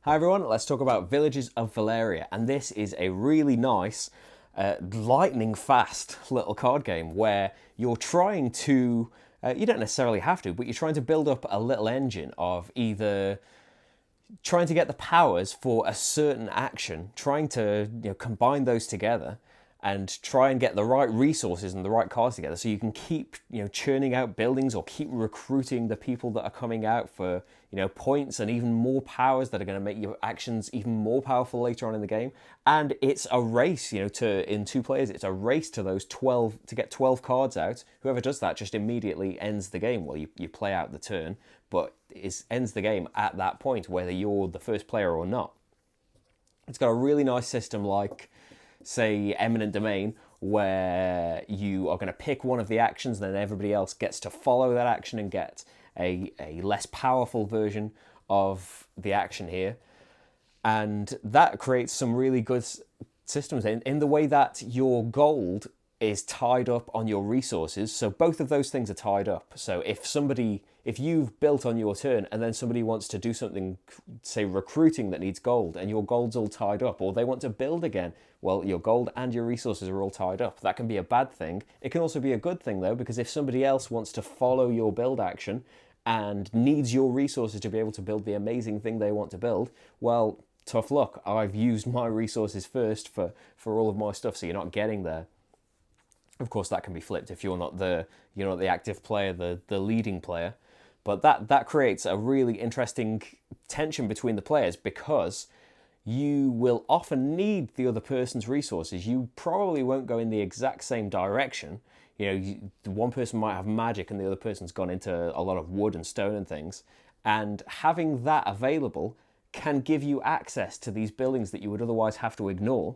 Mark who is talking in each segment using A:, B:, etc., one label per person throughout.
A: Hi everyone, let's talk about Villages of Valeria, and this is a really nice, lightning fast little card game where you're trying to, you don't necessarily have to, but you're trying to build up a little engine of either trying to get the powers for a certain action, trying to combine those together and try and get the right resources and the right cards together so you can keep churning out buildings or keep recruiting the people that are coming out for points and even more powers that are going to make your actions even more powerful later on in the game. And it's a race, to in two players, it's a race to those 12 to get 12 cards out. Whoever does that just immediately ends the game. Well, you play out the turn, but it ends the game at that point, whether you're the first player or not. It's got a really nice system like, say, Eminent Domain, where you are going to pick one of the actions, then everybody else gets to follow that action and get a less powerful version of the action here. And that creates some really good systems in the way that your gold is tied up on your resources. So both of those things are tied up. So if you've built on your turn and then somebody wants to do something, say recruiting that needs gold, and your gold's all tied up, or they want to build again, well, your gold and your resources are all tied up. That can be a bad thing. It can also be a good thing though, because if somebody else wants to follow your build action and needs your resources to be able to build the amazing thing they want to build, well, tough luck. I've used my resources first for all of my stuff, so you're not getting there. Of course, that can be flipped if you're not the active player, the leading player. But that creates a really interesting tension between the players because you will often need the other person's resources. You probably won't go in the exact same direction. One person might have magic and the other person's gone into a lot of wood and stone and things. And having that available can give you access to these buildings that you would otherwise have to ignore,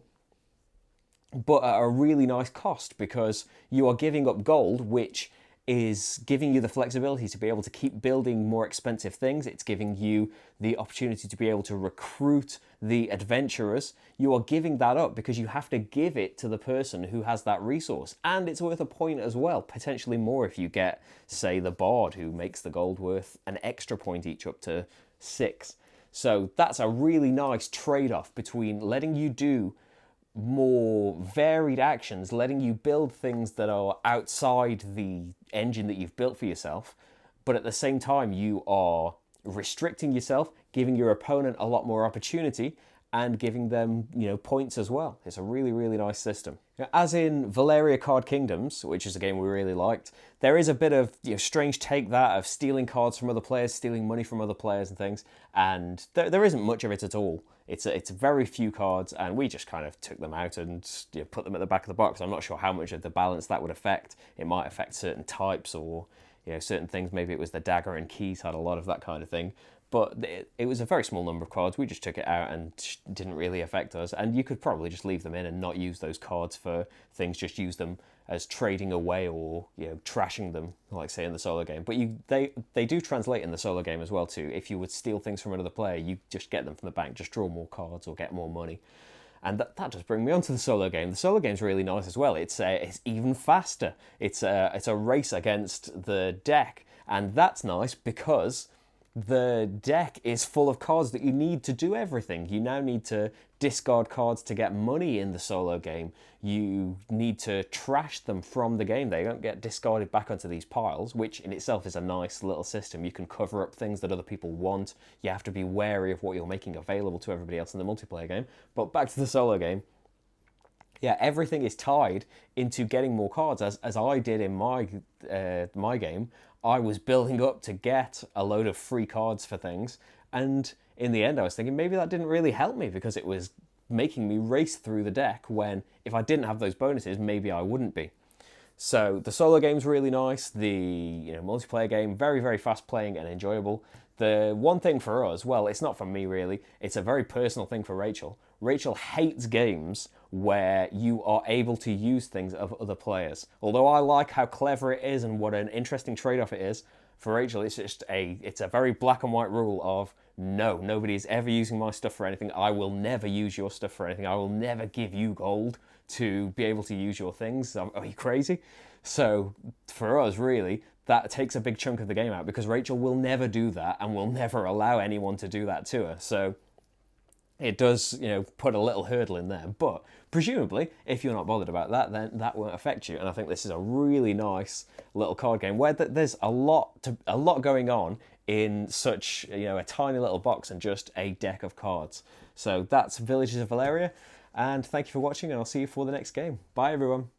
A: but at a really nice cost because you are giving up gold, which is giving you the flexibility to be able to keep building more expensive things. It's giving you the opportunity to be able to recruit the adventurers. You are giving that up because you have to give it to the person who has that resource. And it's worth a point as well, potentially more if you get, say, the bard who makes the gold worth an extra point each up to 6. So that's a really nice trade-off between letting you do more varied actions, letting you build things that are outside the engine that you've built for yourself, but at the same time you are restricting yourself, giving your opponent a lot more opportunity and giving them points as well. It's a really, really nice system. As in Valeria Card Kingdoms, which is a game we really liked, there is a bit of strange take that of stealing cards from other players, stealing money from other players and things, and there isn't much of it at all. It's very few cards, and we just kind of took them out and put them at the back of the box. I'm not sure how much of the balance that would affect. It might affect certain types or certain things. Maybe it was the dagger and keys had a lot of that kind of thing. But it was a very small number of cards. We just took it out and didn't really affect us. And you could probably just leave them in and not use those cards for things. Just use them as trading away or trashing them, like say in the solo game. But they do translate in the solo game as well too. If you would steal things from another player, you just get them from the bank, just draw more cards or get more money. And that does bring me on to the solo game. The solo game's really nice as well. It's even faster. It's a race against the deck, and that's nice because the deck is full of cards that you need to do everything. You now need to discard cards to get money in the solo game. You need to trash them from the game. They don't get discarded back onto these piles, which in itself is a nice little system. You can cover up things that other people want. You have to be wary of what you're making available to everybody else in the multiplayer game. But back to the solo game. Yeah, everything is tied into getting more cards, as I did in my game. I was building up to get a load of free cards for things, and in the end I was thinking maybe that didn't really help me because it was making me race through the deck when if I didn't have those bonuses, maybe I wouldn't be. So the solo game's really nice. The multiplayer game, very, very fast playing and enjoyable. The one thing for us, well, it's not for me really, it's a very personal thing for Rachel. Rachel hates games where you are able to use things of other players. Although I like how clever it is and what an interesting trade-off it is, for Rachel it's a very black and white rule of no, nobody's ever using my stuff for anything. I will never use your stuff for anything. I will never give you gold to be able to use your things. Are you crazy? So for us, really, that takes a big chunk of the game out because Rachel will never do that and will never allow anyone to do that to her. So it does, put a little hurdle in there. But presumably, if you're not bothered about that, then that won't affect you. And I think this is a really nice little card game where there's a lot going on in such a tiny little box and just a deck of cards. So that's Villages of Valeria, and thank you for watching, and I'll see you for the next game. Bye, everyone.